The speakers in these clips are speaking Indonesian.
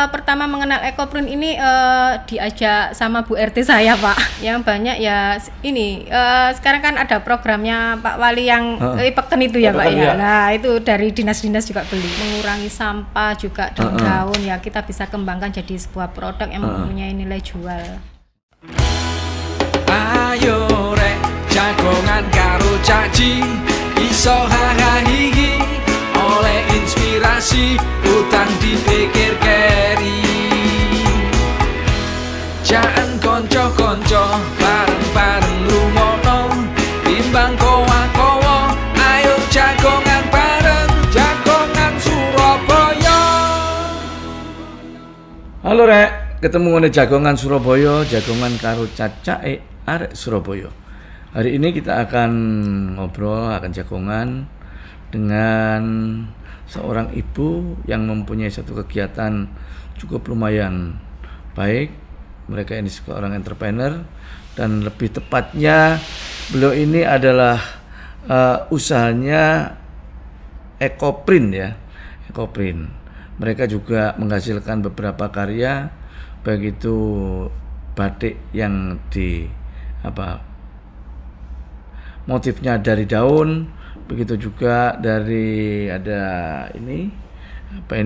pertama mengenal ekoprint ini diajak sama Bu RT saya, Pak. Yang banyak ya ini sekarang kan ada programnya Pak Wali yang Ipekten itu ya, Pak ya. Nah, itu dari dinas-dinas juga beli. Mengurangi sampah juga daun-daun ya kita bisa kembangkan jadi sebuah produk yang mempunyai nilai jual. Ayo rek jagongan karo Caci iso hahahihi oleh inspirasi utang dipikir keri jangan konco-konco bareng-bareng lungono timbang kowa-kowa ayo jagongan bareng jagongan Surabaya. Halo rek, ketemu ngene jagongan Surabaya, jagongan karo cacake arek Surabaya. Hari ini kita akan ngobrol, akan jagongan dengan seorang ibu yang mempunyai satu kegiatan cukup lumayan baik. Mereka ini seorang entrepreneur dan lebih tepatnya beliau ini adalah usahanya ekoprint ya, ekoprint. Mereka juga menghasilkan beberapa karya, baik itu batik yang motifnya dari daun, begitu juga dari ada ini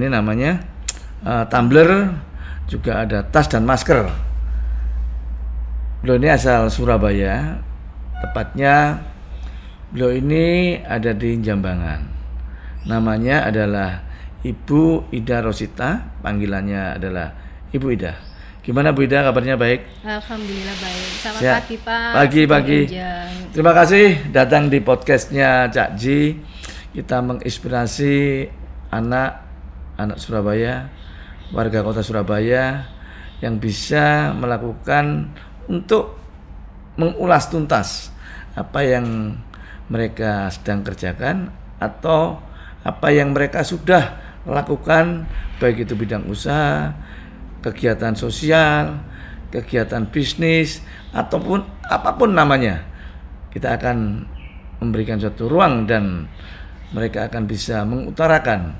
namanya tumbler, juga ada tas dan masker. Beliau ini asal Surabaya, tepatnya beliau ini ada di Jambangan. Namanya adalah Ibu Ida Rosita, panggilannya adalah Ibu Ida. Gimana Bu Ida, kabarnya baik? Alhamdulillah baik. Selamat pagi Pak. Pagi. Terima kasih datang di podcastnya Cak Ji. Kita menginspirasi anak Surabaya, warga kota Surabaya yang bisa melakukan untuk mengulas tuntas apa yang mereka sedang kerjakan atau apa yang mereka sudah lakukan, baik itu bidang usaha, kegiatan sosial, kegiatan bisnis, ataupun apapun namanya. Kita akan memberikan suatu ruang dan mereka akan bisa mengutarakan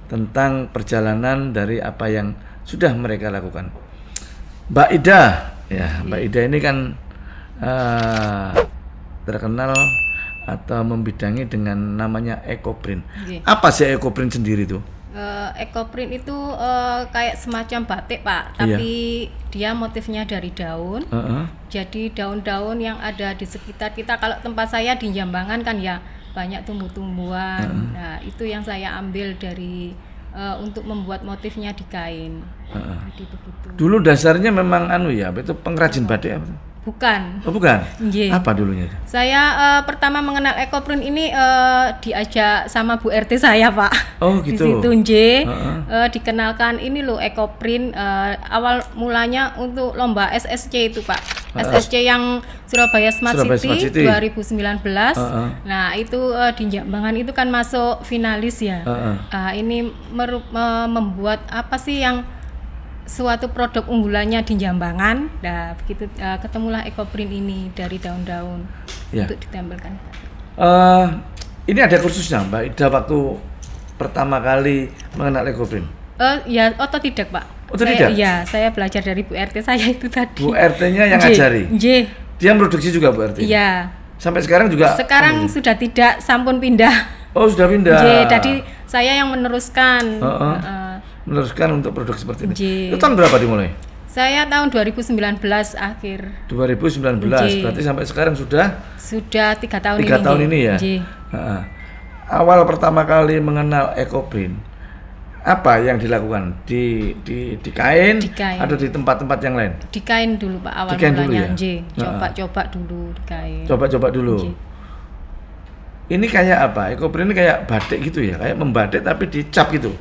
tentang perjalanan dari apa yang sudah mereka lakukan. Mbak Ida, ya Mbak Ida ini kan terkenal atau membidangi dengan namanya ekoprint. Apa sih ekoprint sendiri itu? Ekoprint itu kayak semacam batik Pak, tapi dia motifnya dari daun. Jadi daun-daun yang ada di sekitar kita. Kalau tempat saya di Jambangan kan ya banyak tumbuh-tumbuhan. Nah itu yang saya ambil dari untuk membuat motifnya di kain. Jadi begitu. Dulu dasarnya memang itu pengrajin batik apa? Bukan. Oh bukan? Yeah. Apa dulunya? Saya pertama mengenal ekoprint ini diajak sama Bu RT saya Pak. Oh gitu. Di situ dikenalkan ini loh ekoprint, awal mulanya untuk lomba SSC itu Pak. SSC yang Surabaya Smart City 2019. Nah itu di Jambangan itu kan masuk finalis ya. Ini membuat apa sih yang suatu produk unggulannya di Jambangan. Nah, begitu ketemulah ekoprint ini dari daun-daun untuk ditempelkan. Ini ada kursusnya Mbak Ida waktu pertama kali mengenal ekoprint? Ya otodidak Pak. Otodidak? Saya belajar dari Bu RT saya itu tadi. Bu RT-nya yang ngajari? Dia produksi juga Bu RT? Iya. Sampai sekarang juga? Sekarang sudah tidak, sampun pindah. Oh sudah pindah? Jadi saya yang meneruskan. Meneruskan untuk produk seperti ini. Itu tahun berapa dimulai? Saya tahun 2019 akhir. 2019, berarti sampai sekarang sudah 3 tahun 3 tahun ini ya. Awal pertama kali mengenal ekoprint, apa yang dilakukan di kain atau di tempat-tempat yang lain? Di kain dulu Pak awal mulanya. Coba-coba dulu di kain. Coba-coba dulu. Ini kayak apa? Ekoprint ini kayak batik gitu ya, kayak membatik tapi dicap gitu.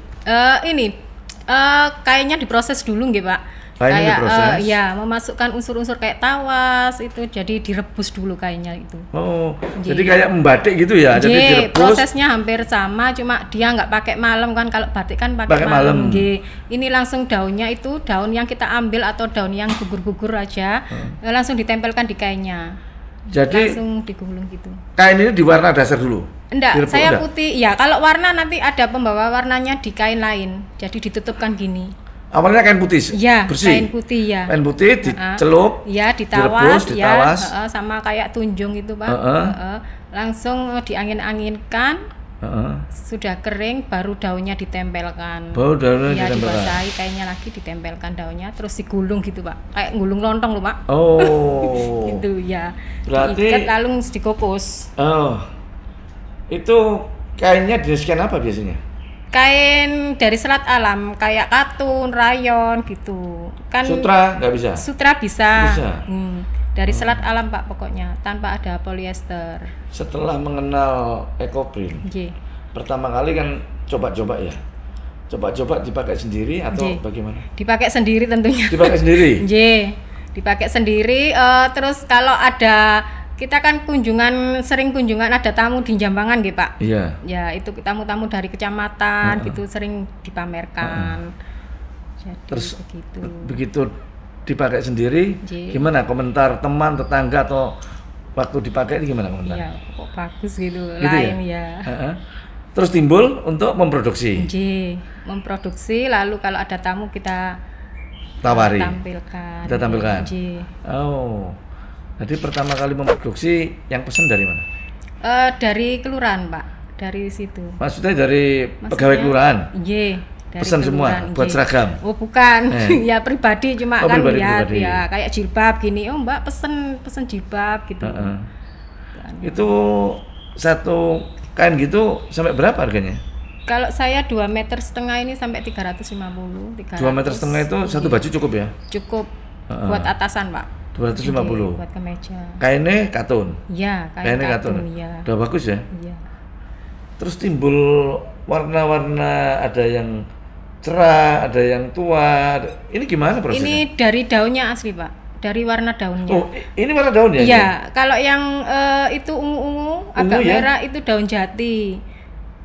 Kayaknya diproses dulu nggih Pak. Kayak memasukkan unsur-unsur kayak tawas itu, jadi direbus dulu kayaknya itu. Oh, jadi kayak membatik gitu ya. Jadi direbus. Prosesnya hampir sama, cuma dia nggak pakai malam kan. Kalau batik kan pakai malam. Ini langsung daunnya itu daun yang kita ambil atau daun yang gugur-gugur aja, langsung ditempelkan di kainnya. Jadi langsung digulung gitu. Kain ini diwarna dasar dulu? Enggak, saya putih. Ya, kalau warna nanti ada pembawa warnanya di kain lain. Jadi ditutupkan gini. Awalnya kain putih, ya, bersih. Kain putih ya. Kain putih dicelup, ya, direbus, ditawas. Ya, sama kayak tunjung itu Pak. Langsung diangin-anginkan. Sudah kering, baru daunnya ditempelkan. Baru daunnya ya, ditempelkan. Dibasahi kainnya lagi, ditempelkan daunnya, terus digulung gitu Pak. Kayak gulung lontong loh Pak. Oh. Gitu ya. Berarti diikat lalu dikukus. Oh. Itu kainnya jeniskan apa biasanya? Kain dari selat alam kayak katun, rayon gitu kan. Sutra nggak bisa? Sutra bisa. Dari Oh. selat alam Pak pokoknya, tanpa ada polyester. Setelah mengenal EcoPrint, pertama kali kan coba-coba ya? Coba-coba dipakai sendiri atau bagaimana? Dipakai sendiri tentunya. Dipakai sendiri? Dipakai sendiri, terus kalau ada, kita kan sering kunjungan ada tamu di Jambangan gitu Pak. Iya. Ya itu tamu-tamu dari kecamatan gitu sering dipamerkan. Jadi terus begitu dipakai sendiri, gimana komentar teman, tetangga atau waktu dipakai ini gimana komentar? Iya, kok bagus gitu lain ya. Terus timbul untuk memproduksi. Memproduksi, lalu kalau ada tamu kita tawari. Kita tampilkan. Oh. Jadi pertama kali memproduksi yang pesan dari mana? Dari kelurahan Pak, dari situ. Maksudnya dari pegawai kelurahan? Pesan semua buat seragam? Oh bukan, ya pribadi cuma kan lihat pribadi. Ya kayak jilbab gini, oh Mbak pesen jilbab gitu. Itu satu kain gitu sampai berapa harganya? Kalau saya 2,5 meter ini sampai 350. 2,5 meter itu satu baju cukup ya? Cukup buat atasan Pak. 250. Buat kemeja. Kainnya katun. Iya, kainnya katun. Ya. Udah bagus ya? Iya. Terus timbul warna-warna, ada yang cerah, ada yang tua. Ini gimana prosesnya? Ini dari daunnya asli Pak, dari warna daunnya. Oh, ini warna daunnya? Iya, kalau yang itu ungu-ungu, agak merah itu daun jati.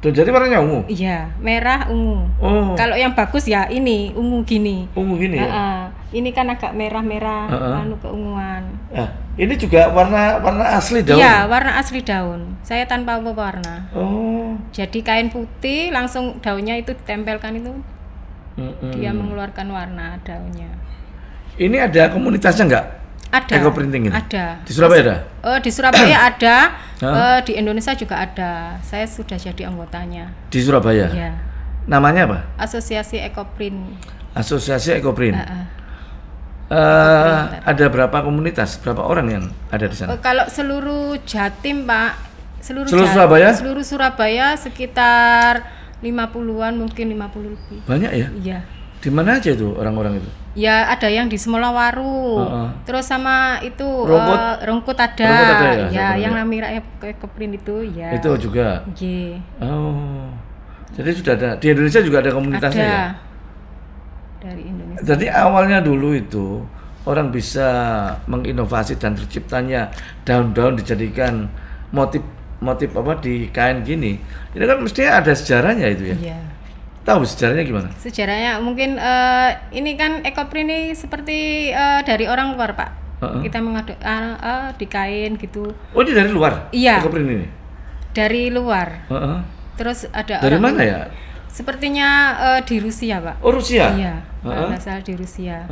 Daun jati warnanya ungu? Iya, merah ungu. Oh. Kalau yang bagus ya ini ungu gini. Ungu gini ya? Ini kan agak merah-merah, keunguan. Ini juga warna asli daun? Iya, warna asli daun. Saya tanpa pewarna. Oh. Jadi kain putih langsung daunnya itu ditempelkan itu. Dia mengeluarkan warna daunnya. Ini ada komunitasnya nggak? Ada. EcoPrinting ini? Ada. Di Surabaya ada? Di Surabaya ada. Di Indonesia juga ada. Saya sudah jadi anggotanya. Di Surabaya? Iya. Namanya apa? Asosiasi EcoPrint. Asosiasi EcoPrint. Ada berapa komunitas? Berapa orang yang ada di sana? Kalau seluruh Jatim Pak, seluruh Surabaya? Seluruh Surabaya sekitar 50-an, mungkin 50 lebih. Banyak ya? Iya. Di mana aja itu orang-orang itu? Ya ada yang di Semolawaru, terus sama itu Rongkut ada, ya yang namanya EcoPrint itu ya. Itu juga. Oh, jadi sudah ada di Indonesia juga ada komunitasnya ada. Ya? Dari Indonesia. Jadi awalnya dulu itu orang bisa menginovasi dan terciptanya daun-daun dijadikan motif apa di kain gini. Ini kan mestinya ada sejarahnya itu ya. Iya. Tahu sejarahnya gimana? Sejarahnya mungkin ini kan EcoPrint ini seperti dari orang luar Pak. Kita mengaduk di kain gitu. Oh ini dari luar? Iya. EcoPrint ini? Dari luar. Terus ada dari mana ya? Sepertinya di Rusia Pak. Oh Rusia? Iya. Asal di Rusia.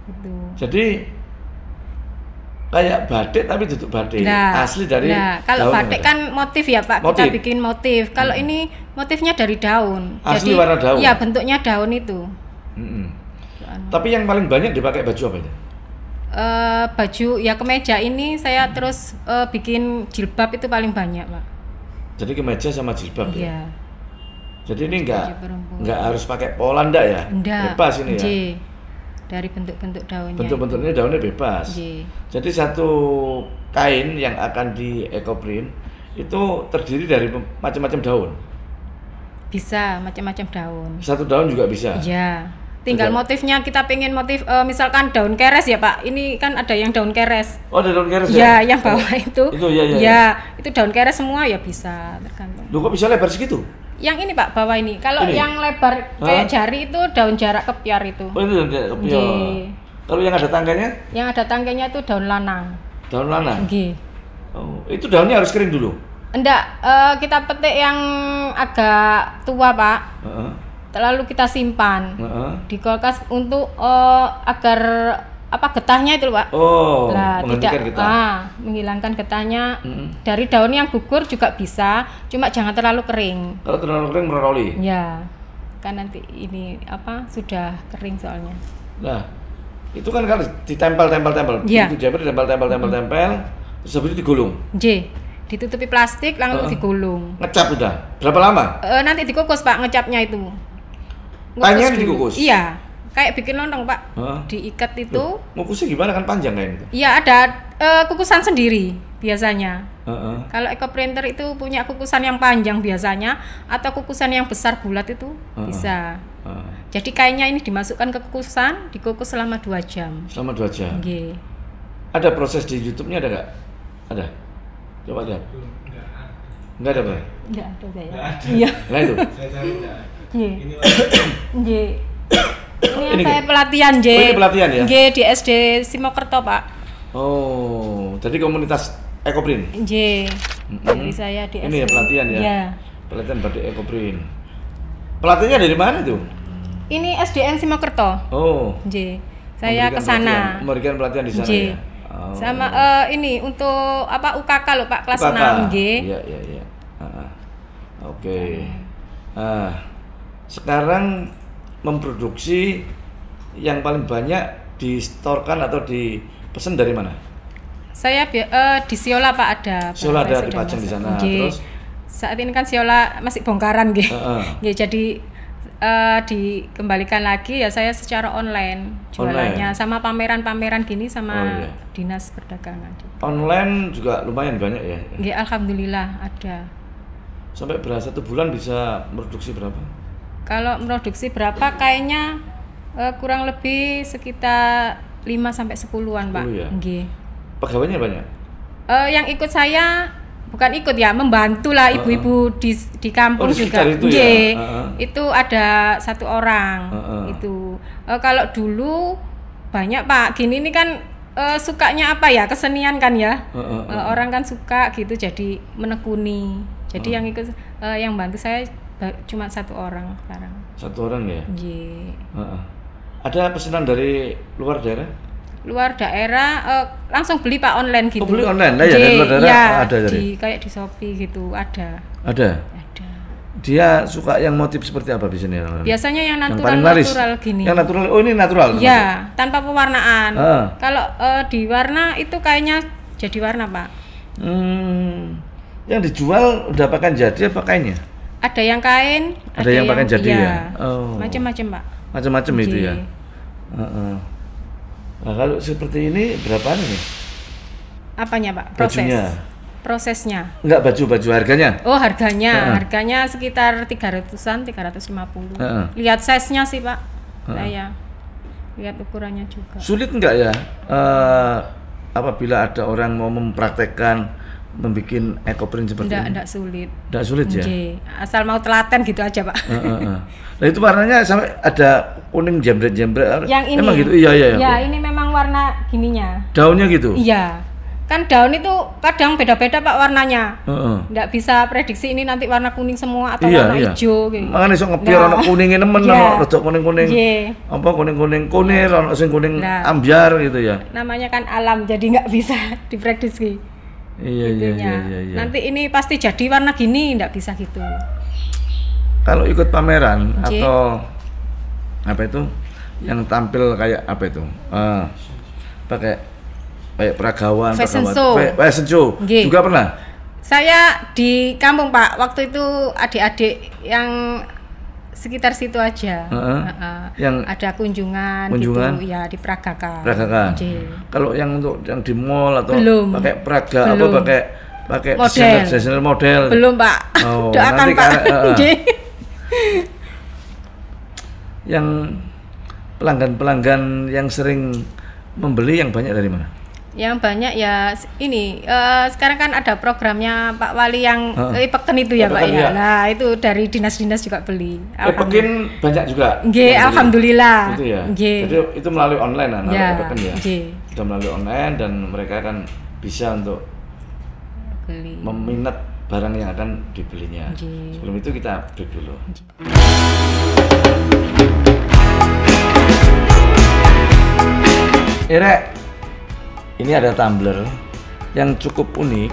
Gitu. Jadi kayak batik tapi duduk batik asli dari kalau batik kan motif ya Pak, kita bikin motif. Kalau ini motifnya dari daun. Asli jadi, warna daun? Iya, bentuknya daun itu. Tapi yang paling banyak dipakai baju apa itu? Baju ya kemeja ini saya terus bikin jilbab itu paling banyak Pak. Jadi kemeja sama jilbab ya? Jadi ini nggak harus pakai pola ya? Bebas ini ya? Dari bentuk-bentuk daunnya. Bentuk-bentuknya daunnya bebas. Jadi satu kain yang akan di EcoPrint itu terdiri dari macam-macam daun. Bisa macam-macam daun. Satu daun juga bisa. Iya. Tinggal motifnya kita pengen motif misalkan daun keres ya Pak. Ini kan ada yang daun keres. Oh ada daun keres ya? Ya yang bawah itu. Itu ya. Ya itu daun keres semua ya bisa tergantung. Loh kok bisa lebar segitu? Yang ini Pak, bawah ini. Kalau yang lebar kayak jari itu daun jarak kepiar itu. Oh itu daun jarak kepiar. Kalau yang ada tangkainya? Yang ada tangkainya itu daun lanang. Daun lanang? Oh, itu daunnya harus kering dulu? Enggak, kita petik yang agak tua Pak. lalu kita simpan di kulkas untuk agar getahnya itu Pak. Nah, tidak menghilangkan getahnya. Dari daun yang gugur juga bisa, cuma jangan terlalu kering. Kalau terlalu kering meroli. Ya, kan nanti ini sudah kering soalnya. Nah, itu kan kalau ditempel. Ya. Itu jember ditempel, terus habis itu digulung. Ditutupi plastik langsung digulung. Ngecap udah. Berapa lama? Nanti dikukus Pak, ngecapnya itu. Panjang dikukus? Iya. Kayak bikin lontong Pak, diikat itu. Ngukusnya gimana, kan panjang kayak itu? Iya, ada kukusan sendiri biasanya. Kalau ekoprinter itu punya kukusan yang panjang biasanya, atau kukusan yang besar bulat itu bisa. Jadi kainnya ini dimasukkan ke kukusan, dikukus selama 2 jam. Selama 2 jam? Nggih. Ada proses di YouTube-nya ada nggak? Ada? Coba lihat. Nggak ada Pak? Nggak ada saya. Iya. Nah itu? Saya cari nggak. Nggih. Ini saya pelatihan, ini pelatihan ya? Di SD Simokerto, Pak. Oh, jadi komunitas Ekoprint? Jadi saya di SD. Ini ya pelatihan ya? Iya. Pelatihan Batik Ekoprint. Pelatihnya dari mana itu? Ini SDN Simokerto. Oh. Saya ke sana. Memberikan pelatihan di sana ya? Oh. Sama ini untuk UKK loh Pak, kelas UKK. 6. Iya. Oke. Sekarang memproduksi yang paling banyak distorkan atau dipesan dari mana? Saya di Siola Pak ada. Siola ada dipajang di sana. Terus saat ini kan Siola masih bongkaran jadi dikembalikan lagi ya, saya secara online jualannya sama pameran-pameran gini sama dinas perdagangan. Online juga lumayan banyak ya? Alhamdulillah ada. Sampai berapa 1 bulan bisa produksi berapa? Kalau produksi berapa kayaknya kurang lebih sekitar 5-10-an Pak. Ya? Pegawainya banyak? Yang ikut saya bukan ikut ya, membantu lah ibu-ibu di kampung juga. Itu ya? Itu ada 1 orang. Itu kalau dulu banyak Pak. Gini ini kan sukanya kesenian kan ya. Orang kan suka gitu, jadi menekuni. Jadi yang ikut yang bantu saya cuma 1 orang sekarang. 1 orang ya? Ada pesanan dari luar daerah? Luar daerah langsung beli Pak online gitu. Beli online lah ya, dari luar daerah ada dari? Kayak di Shopee gitu ada. Ada. Dia suka yang motif seperti apa biasanya? Biasanya yang natural gini. Yang natural, ini natural? Iya, tanpa pewarnaan. Kalau diwarna itu kayaknya jadi warna Pak. Yang dijual udah pakai jadi apa kainnya? Ada yang kain, ada yang pakai jadi ya. Macam-macam Pak. Macam-macam itu ya. Nah, kalau seperti ini berapaan nih? Apanya Pak? Prosesnya. Enggak, baju harganya? Oh, harganya sekitar 300-an, 350. Lihat size-nya sih Pak. Saya lihat ukurannya juga. Sulit enggak ya apabila ada orang mau mempraktekkan membuat ekoprint seperti ini? Enggak sulit. Enggak sulit ya? Asal mau telaten gitu aja Pak. Nah itu warnanya sampai ada kuning jembret-jembret. Yang ini? Emang gitu? Iya. Ya ini memang warna gininya. Daunnya gitu? Iya. Kan daun itu kadang beda-beda Pak warnanya. Enggak bisa prediksi ini nanti warna kuning semua atau warna hijau gitu. Makanya sok ngebiar warna kuningnya nemen, rodok kuning-kuning. Apa kuning-kuning kunir, ono sing kuning ambyar gitu ya. Namanya kan alam, jadi nggak bisa diprediksi. Iya. Nanti ini pasti jadi warna gini, nggak bisa gitu. Kalau ikut pameran atau apa itu yang tampil kayak apa itu? Pakai peragawan, fashion show. Juga pernah? Saya di kampung Pak, waktu itu adik-adik yang sekitar situ aja. Yang ada kunjungan gitu ya, diperagakan. Kalau yang untuk yang di mall atau pakai peraga belum. apa pakai desainer model. Belum Pak. Doakan Pak. Yang pelanggan yang sering membeli yang banyak dari mana? Yang banyak ya ini sekarang kan ada programnya Pak Wali yang Ipeken itu ya Pak ya. Nah itu dari dinas-dinas juga beli. Ipeken banyak juga. Alhamdulillah. Itu ya. Jadi itu melalui online Ipeken ya. Sudah melalui online dan mereka kan bisa untuk beli. Meminat barang yang akan dibelinya. Sebelum itu kita break dulu. Rek, ini ada tumbler yang cukup unik,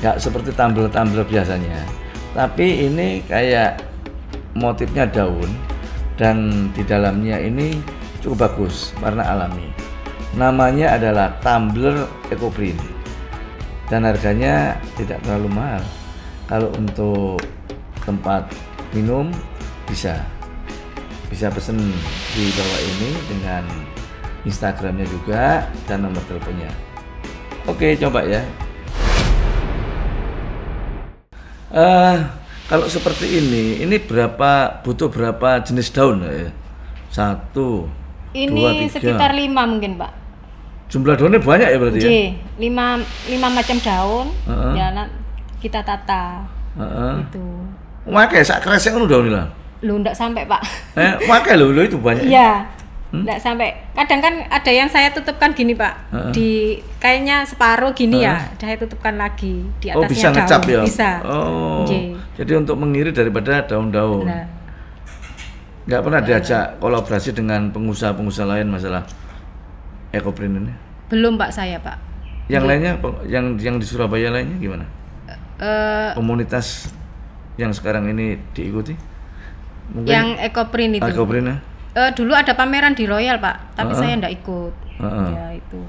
nggak seperti tumbler biasanya, tapi ini kayak motifnya daun dan di dalamnya ini cukup bagus, warna alami. Namanya adalah tumbler EcoPrint dan harganya tidak terlalu mahal. Kalau untuk tempat minum bisa pesen di bawah ini dengan Instagramnya juga dan nomor teleponnya. Oke, coba ya. Kalau seperti ini butuh berapa jenis daun ya? 1, 2, 3. Sekitar 5 mungkin, Pak. Jumlah daunnya banyak ya berarti ya? 5 macam daun. Ya, kita tata. Itu. Wakai sak kresek ngono daun lah. Lu ndak sampai, Pak. Wakai lo itu banyak. Iya. Nggak sampai. Kadang kan ada yang saya tutupkan gini, Pak. Di kayaknya separuh gini ya, saya tutupkan lagi di atasnya bisa daun. ngecap ya? Bisa. Jadi untuk mengirit daripada daun-daun. Nggak pernah diajak kolaborasi dengan pengusaha-pengusaha lain masalah EcoPrint ini? Belum, Pak, saya, Pak. Yang lainnya, yang di Surabaya lainnya gimana? Komunitas yang sekarang ini diikuti? Mungkin yang EcoPrint itu. EcoPrint ya? Dulu ada pameran di Royal, Pak, tapi saya ndak ikut. Ya itu.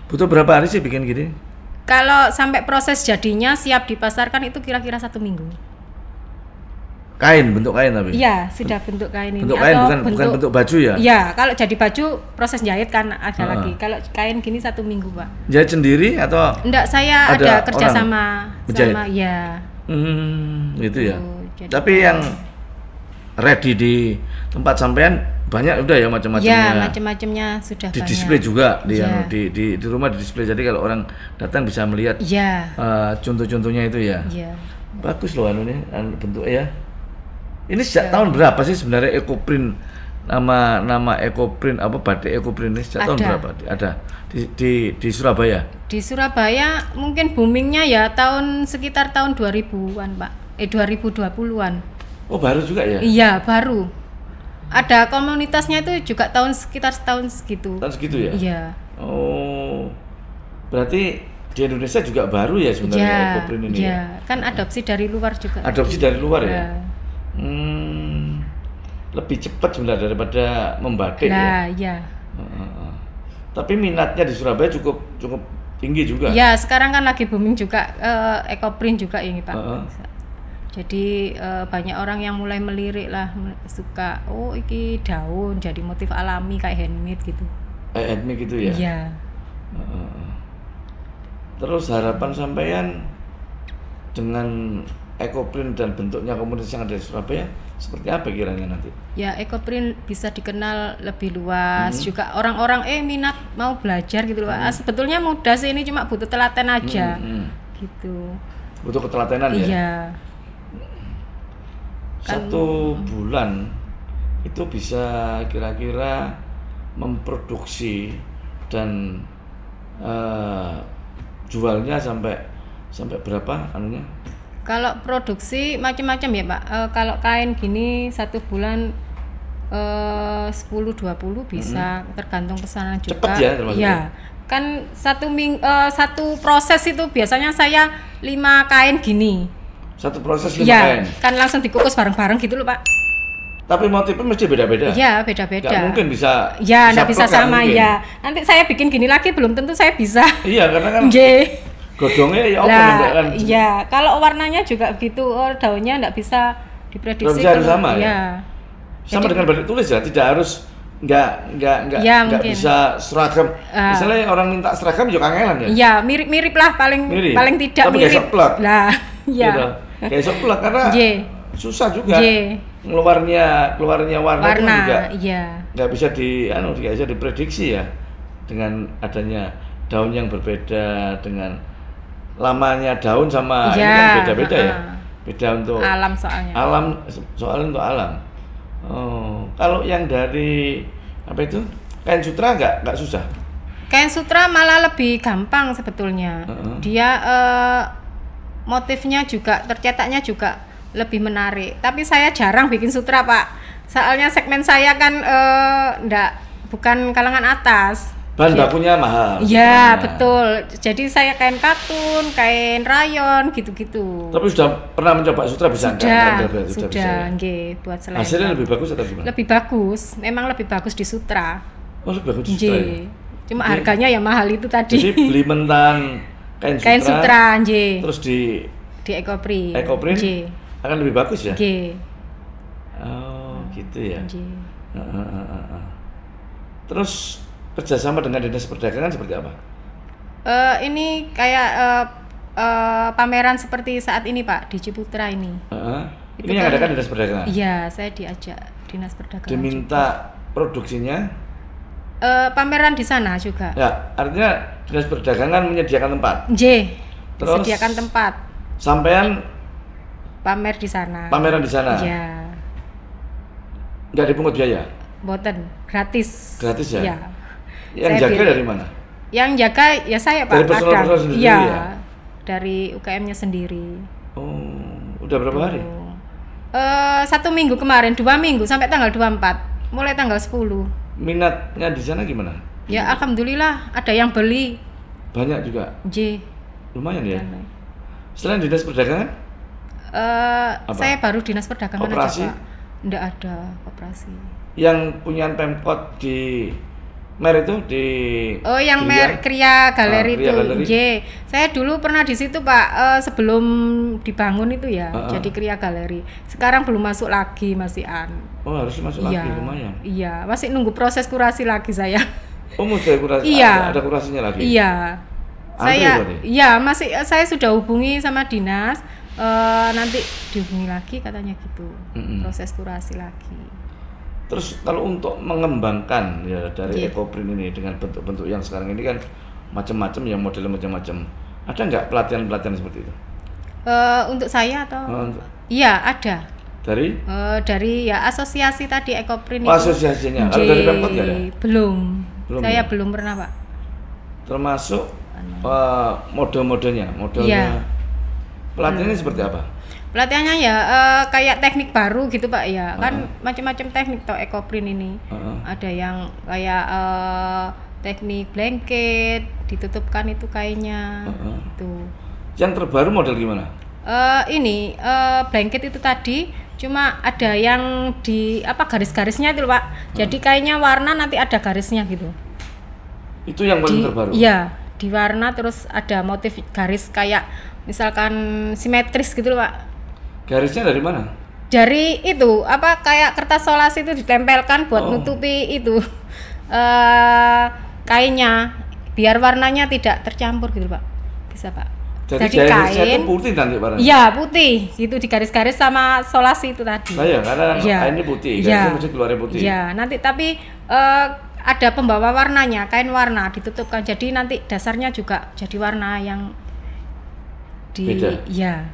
Butuh berapa hari sih bikin gini? Kalau sampai proses jadinya siap dipasarkan itu kira-kira 1 minggu. Bentuk kain tapi? Iya, sudah bentuk kain ini. Bentuk kain bukan bentuk baju ya? Iya, kalau jadi baju proses jahit kan ada lagi. Kalau kain gini 1 minggu, Pak. Jahit sendiri atau? Enggak, saya ada kerja sama ya. Gitu ya. Tapi yang ready di tempat sampean banyak udah ya macam-macamnya. Ya, macam-macamnya sudah di banyak. Display juga di rumah di display. Jadi kalau orang datang bisa melihat contoh-contohnya itu ya. Bagus loh anunya, bentuknya ya. Ini sejak tahun berapa sih sebenarnya EcoPrint? Nama EcoPrint batik EcoPrint ini sejak tahun berapa? Ada di Surabaya. Di Surabaya mungkin boomingnya ya sekitar tahun 2000-an, Pak. 2020-an. Oh, baru juga ya? Iya, baru. Ada komunitasnya itu juga sekitar tahun segitu. Tahun segitu ya? Iya. Oh, berarti di Indonesia juga baru ya sebenarnya EcoPrint ini? Iya, kan adopsi dari luar juga. Adopsi dari luar ya? Lebih cepat sebenarnya daripada membatik ya? Iya. Tapi minatnya di Surabaya cukup tinggi juga? Iya, sekarang kan lagi booming juga EcoPrint juga ini, Pak. Jadi banyak orang yang mulai melirik lah, suka iki daun jadi motif alami kayak handmade gitu. Handmade gitu ya? Iya. Terus harapan sampean dengan EcoPrint dan bentuknya komunitas yang ada di Surabaya seperti apa kiranya nanti? Ya, EcoPrint bisa dikenal lebih luas, juga orang-orang minat mau belajar gitu loh. Sebetulnya mudah sih, ini cuma butuh telaten aja. Gitu. Butuh ketelatenan ya? Iya. 1 bulan itu bisa kira-kira memproduksi dan jualnya sampai berapa anunya? Kalau produksi macam-macam ya, Pak. Kalau kain gini 1 bulan 10-20 bisa, tergantung pesanan juga. Cepat ya termasuk. Iya. Kan satu proses itu biasanya saya 5 kain gini. Satu proses 5 kain? Kan langsung dikukus bareng-bareng gitu loh, Pak. Tapi motifnya mesti beda-beda? Iya, beda-beda. Nggak mungkin bisa nggak bisa sama ya. Nanti saya bikin gini lagi belum tentu saya bisa. Iya, karena kan godongnya ya kan. Iya, kalau warnanya juga begitu, daunnya nggak bisa diprediksi. Nggak harus sama ya? Sama dengan batik tulis ya, tidak harus nggak bisa seragam. Misalnya orang minta seragam juga kangenan ya? Iya, mirip-mirip lah paling tidak tapi mirip. Tapi kayak seplak. Lah, iya. Kayak seplak karena susah juga. Keluarnya warna juga. Iya. Nggak bisa diprediksi ya, dengan adanya daun yang berbeda, dengan lamanya daun sama ini kan beda-beda ya. Beda untuk alam soalnya. Soalnya untuk alam. Oh, kalau yang dari kain sutra nggak susah? Kain sutra malah lebih gampang sebetulnya. Dia motifnya juga, tercetaknya juga lebih menarik. Tapi saya jarang bikin sutra, Pak. Soalnya segmen saya kan bukan kalangan atas. Bahan bakunya mahal. Iya, betul. Jadi saya kain katun, kain rayon, gitu-gitu. Tapi sudah pernah mencoba sutra bisa? Sudah, nggih, buat selera. Hasilnya lebih bagus atau gimana? Lebih bagus, memang lebih bagus di sutra. Oh, lebih bagus di sutra ya? Cuma harganya ya mahal itu tadi. Jadi beli mentan kain sutra, terus di ekoprint akan lebih bagus ya? Oh, gitu ya. Terus kerjasama dengan Dinas Perdagangan seperti apa? Ini kayak pameran seperti saat ini, Pak, di Ciputra ini. Ini yang adakan Dinas Perdagangan? Iya, saya diajak Dinas Perdagangan. Diminta juga produksinya? Pameran di sana juga. Ya, artinya Dinas Perdagangan menyediakan tempat? Terus menyediakan tempat. Sampean pamer di sana. Pameran di sana? Iya. Nggak dipungut biaya? Mboten, gratis. Gratis ya? Iya. Yang jaga dari mana? Yang jaga ya saya, Pak. Dari personal sendiri ya? Dari UKM-nya sendiri. Oh, udah berapa hari? 1 minggu kemarin, 2 minggu sampai tanggal 24. Mulai tanggal 10. Minatnya di sana gimana? Ya alhamdulillah ada yang beli. Banyak juga? Lumayan ya? Selain Dinas Perdagangan? Saya baru Dinas Perdagangan Koperasi? aja, Pak. Nggak ada koperasi. Yang punya Pemkot di Mer itu di yang Mer Kriya Galeri itu. Saya dulu pernah di situ, Pak, sebelum dibangun itu ya. Jadi Kriya Galeri. Sekarang belum masuk lagi, masih Oh, harus masuk lagi, lumayan. Iya, masih nunggu proses kurasi lagi saya. Oh, mau kurasi? Iya. Ada kurasinya lagi? Iya. Saya sudah hubungi sama dinas. Nanti dihubungi lagi katanya gitu. Proses kurasi lagi. Terus kalau untuk mengembangkan ya dari ekoprint ini dengan bentuk-bentuk yang sekarang ini kan macam-macam ya, modelnya macam-macam. Ada nggak pelatihan-pelatihan seperti itu? Untuk saya atau? Iya, ada. Dari? Dari ya asosiasi tadi ekoprint itu. Asosiasinya. Kalau dari Pemkot nggak ada? Belum. Saya belum pernah, Pak. Termasuk modelnya. Pelatihannya seperti apa? Pelatihannya ya kayak teknik baru gitu, Pak, ya. Kan macam-macam teknik toh ekoprint ini. Ada yang kayak teknik blanket, ditutupkan itu kainnya gitu. Yang terbaru model gimana? Ini blanket itu tadi cuma ada yang di garis-garisnya itu, Pak. Jadi kainnya warna nanti ada garisnya gitu. Itu yang paling terbaru? Iya, di warna terus ada motif garis kayak misalkan simetris gitu loh, Pak. Garisnya dari mana? Dari itu, kayak kertas solasi itu ditempelkan buat nutupi itu kainnya biar warnanya tidak tercampur gitu, Pak. Bisa, Pak. Jadi kain itu putih nanti warnanya? Iya, putih. Gitu di garis-garis sama solasi itu tadi. Nah ya, karena kainnya putih, garisnya mesti keluarnya putih. Iya, nanti tapi ada pembawa warnanya, kain warna ditutupkan. Jadi nanti dasarnya juga jadi warna yang beda. Iya.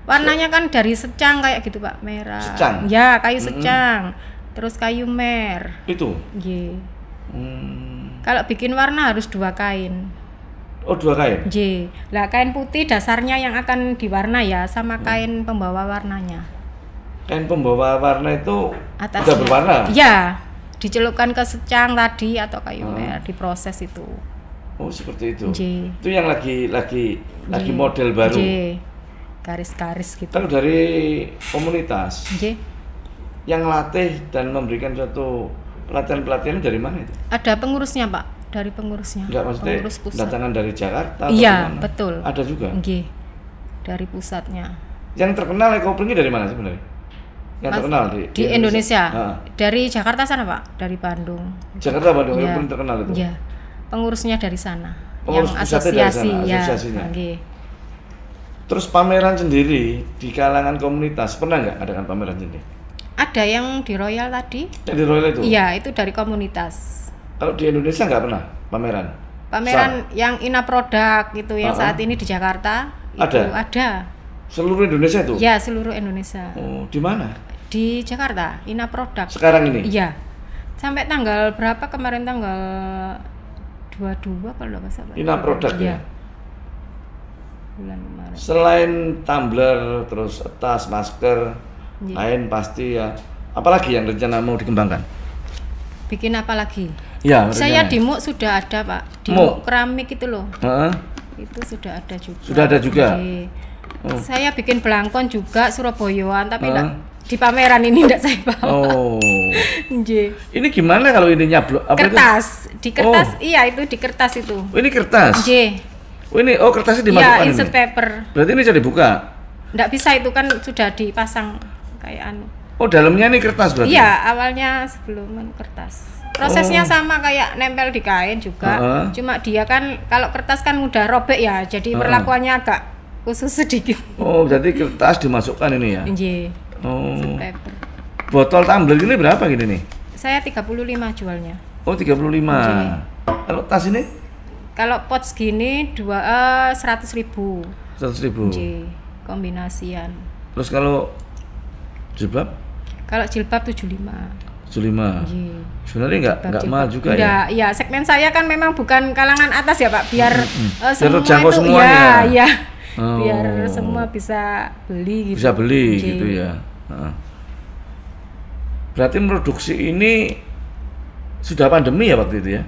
Warnanya kan dari secang kayak gitu, Pak, merah. Secang? Ya, kayu secang. Terus kayu mer. Itu? Iya. Kalau bikin warna harus 2 kain. Oh, 2 kain? Iya. Lah kain putih dasarnya yang akan diwarna ya, sama kain pembawa warnanya. Kain pembawa warna itu atasnya udah berwarna? Iya. Dicelupkan ke secang tadi atau kayu mer, diproses itu. Oh, seperti itu. Itu Itu yang lagi model baru. Garis-garis gitu. Kalau dari komunitas yang latih dan memberikan suatu pelatihan-pelatihan dari mana itu? Ada pengurusnya, Pak. Dari pengurusnya. Enggak, maksudnya pengurus pusat. Datangan dari Jakarta? Iya, betul. Ada juga? Dari pusatnya. Yang terkenal ekoprint dari mana sebenarnya? Yang terkenal di Indonesia. Dari Jakarta sana, Pak. Dari Bandung. Jakarta, Bandung, ekoprint terkenal itu? Iya. Pengurusnya dari sana. Pengurus yang asosiasi, asosiasinya. Terus pameran sendiri di kalangan komunitas pernah nggak adakan pameran sendiri? Ada yang di Royal tadi. Yang di Royal itu? Iya, itu dari komunitas. Kalau di Indonesia nggak pernah pameran? Pameran yang Ina Produk gitu, yang saat ini di Jakarta. Itu ada. Seluruh Indonesia itu? Iya, seluruh Indonesia. Oh, di mana? Di Jakarta, Ina Produk. Sekarang ini? Iya. Sampai tanggal berapa kemarin, tanggal 22 kalau nggak salah. Ina produk ya. Bulan Maret. Selain tumbler, terus tas, masker, kain pasti ya. Apalagi yang rencana mau dikembangkan? Bikin apa lagi? Ya, saya di MUK sudah ada Pak. Di MUK keramik itu loh. Itu sudah ada juga. Sudah ada juga. Saya bikin belangkon juga Surabayaan, tapi di pameran ini enggak saya bawa. Ini gimana kalau ininya kertas? Di kertas, iya itu di kertas itu. Ini kertas. Ini kertasnya dimasukkan ini. Insert paper. Berarti ini bisa dibuka? Enggak bisa, itu kan sudah dipasang kayak anu. Dalamnya ini kertas berarti? Iya, awalnya sebelum kertas. Prosesnya sama kayak nempel di kain juga. Cuma dia kan kalau kertas kan udah robek ya, jadi perlakuannya agak khusus sedikit. Jadi kertas dimasukkan ini ya? Iya. Paper. Botol tumbler ini berapa gini nih? Saya 35 jualnya. 35. Kalau tas ini? Kalau pot segini 100.000. 100.000. Kombinasian. Terus kalau jilbab? Kalau jilbab 75. 75. Sebenarnya enggak mahal juga ya? Iya, segmen saya kan memang bukan kalangan atas ya Pak, biar semua terjangkau itu semuanya. ya. Biar semua bisa beli gitu. Bisa beli gitu ya. Berarti produksi ini sudah pandemi ya waktu itu ya?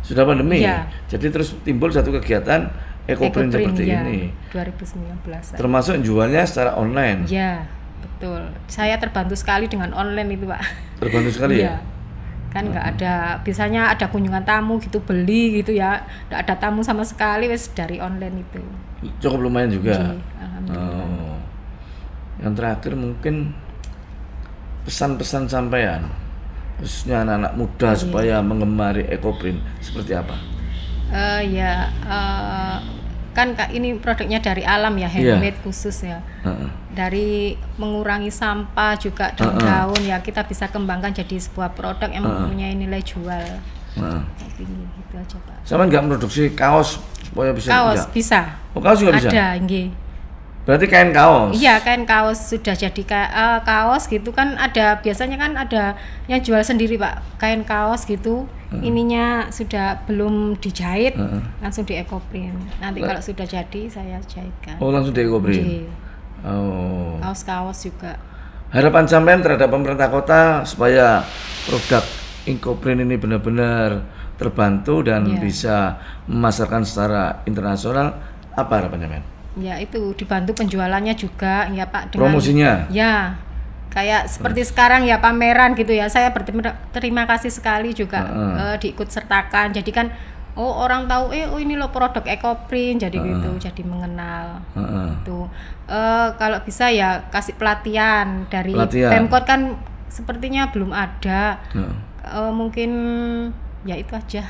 Sudah pandemi. Iya. Jadi terus timbul satu kegiatan ekoprint seperti ini. 2019. Termasuk jualnya secara online. Iya, betul. Saya terbantu sekali dengan online itu, Pak. Terbantu sekali ya? Kan nggak ada, biasanya ada kunjungan tamu gitu, beli gitu ya. Nggak ada tamu sama sekali, wes dari online itu. Cukup lumayan juga. Alhamdulillah. Yang terakhir mungkin pesan-pesan sampean khususnya anak-anak muda supaya mengemari ekoprint seperti apa? Kan ini produknya dari alam ya, handmade khusus ya. Dari mengurangi sampah juga daun-daun ya, kita bisa kembangkan jadi sebuah produk yang mempunyai nilai jual. Gitu aja Pak. Sama nggak produksi kaos supaya bisa? Kaos bisa. Kaos juga bisa? Ada, nggih. Berarti kain kaos? Iya, kain kaos sudah jadi kaos gitu kan, ada biasanya kan ada yang jual sendiri Pak, kain kaos gitu. Ininya sudah belum dijahit, langsung di ekoprint. Nanti kalau sudah jadi saya jahitkan. Langsung di ekoprint. Kaos-kaos juga. Harapan sampean terhadap pemerintah kota supaya produk ekoprint ini benar-benar terbantu dan bisa memasarkan secara internasional, apa harapan sampean? Ya itu dibantu penjualannya juga ya Pak, dengan promosinya. Ya kayak seperti sekarang ya pameran gitu ya, saya berterima kasih sekali juga diikut sertakan, jadi kan orang tahu ini loh produk ekoprint, jadi gitu, jadi mengenal itu. Kalau bisa ya kasih pelatihan dari Pemkot kan sepertinya belum ada. Mungkin ya itu aja.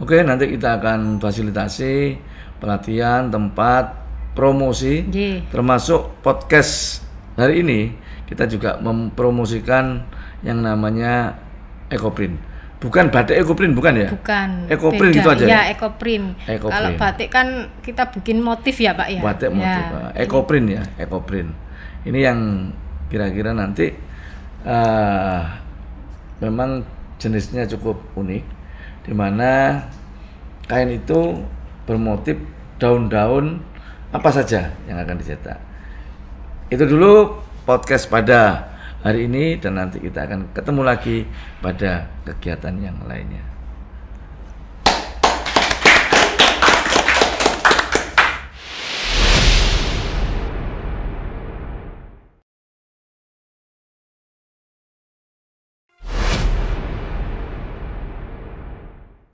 Oke, nanti kita akan fasilitasi pelatihan, tempat, promosi, termasuk podcast hari ini kita juga mempromosikan yang namanya ekoprint. Bukan batik ekoprint, bukan ya? Bukan. Ekoprint gitu aja. Ya, ekoprint. Kalau batik kan kita bikin motif ya Pak ya. Batik motif. Ekoprint ya, ekoprint. Ini yang kira-kira nanti memang jenisnya cukup unik, di mana kain itu bermotif daun-daun apa saja yang akan dicetak. Itu dulu podcast pada hari ini, dan nanti kita akan ketemu lagi pada kegiatan yang lainnya.